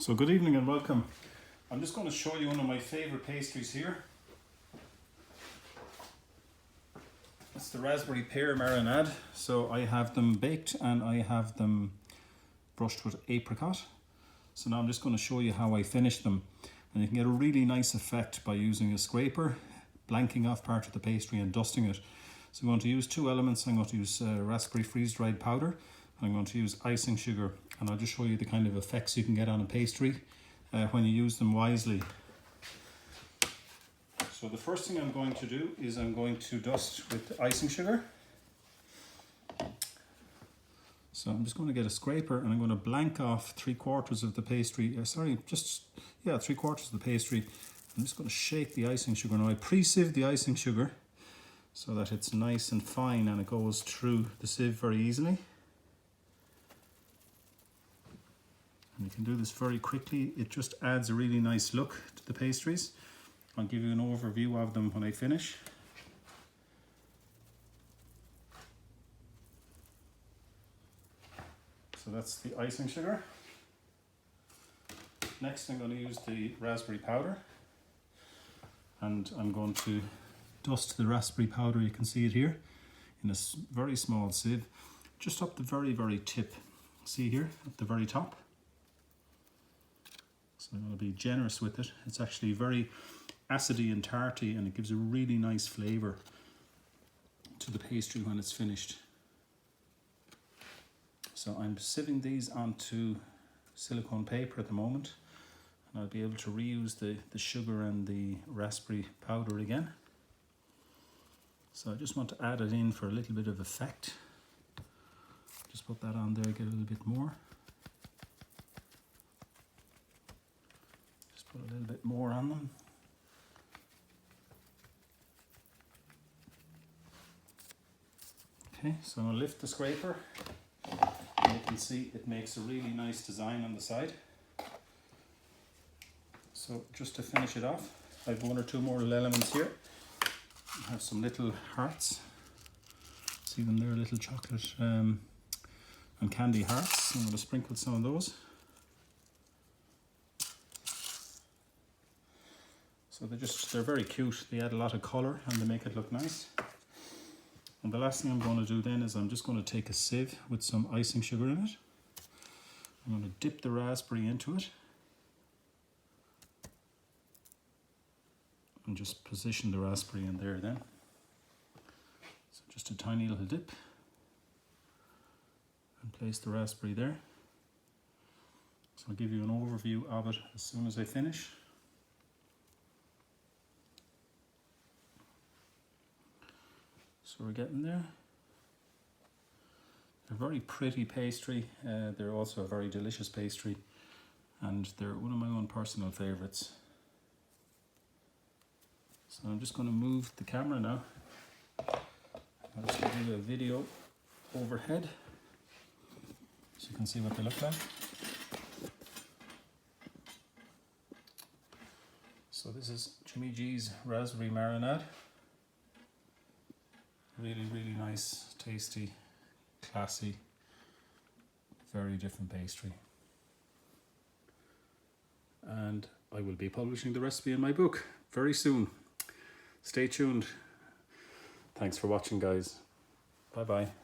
So good evening and welcome. I'm just going to show you one of my favourite pastries here. It's the Raspberry Pear Marinade. So I have them baked and I have them brushed with apricot. So now I'm just going to show you how I finish them. And you can get a really nice effect by using a scraper, blanking off part of the pastry and dusting it. So I'm going to use two elements. I'm going to use raspberry freeze-dried powder. I'm going to use icing sugar, and I'll just show you the kind of effects you can get on a pastry when you use them wisely. So the first thing I'm going to do is I'm going to dust with icing sugar. So I'm just going to get a scraper and I'm going to blank off 3/4 of the pastry, 3/4 of the pastry. I'm just going to shake the icing sugar. Now I pre-sieve the icing sugar so that it's nice and fine and it goes through the sieve very easily. And you can do this very quickly. It just adds a really nice look to the pastries. I'll give you an overview of them when I finish. So that's the icing sugar. Next I'm going to use the raspberry powder. And I'm going to dust the raspberry powder, you can see it here, in a very small sieve, just up the very tip. See here, at the very top. So I'm going to be generous with it. It's actually very acidy and tarty and it gives a really nice flavour to the pastry when it's finished. So I'm sieving these onto silicone paper at the moment and I'll be able to reuse the sugar and the raspberry powder again. So I just want to add it in for a little bit of effect. Just put that on there, get a little bit more. Put a little bit more on them. Okay, so I'm going to lift the scraper and you can see it makes a really nice design on the side. So just to finish it off, I have one or two more little elements here. I have some little hearts. See them there, little chocolate and candy hearts. I'm going to sprinkle some of those. So they're very cute. They add a lot of colour and they make it look nice. And the last thing I'm going to do then is I'm just going to take a sieve with some icing sugar in it. I'm going to dip the raspberry into it. And just position the raspberry in there then. So just a tiny little dip. And place the raspberry there. So I'll give you an overview of it as soon as I finish. So we're getting there. They're very pretty pastry. They're also a very delicious pastry. And they're one of my own personal favourites. So I'm just going to move the camera now. I'll just give you a video overhead so you can see what they look like. So this is Jimmy G's Raspberry Marinade. Really nice, tasty, classy, very different pastry. And I will be publishing the recipe in my book very soon. Stay tuned. Thanks for watching, guys. Bye bye.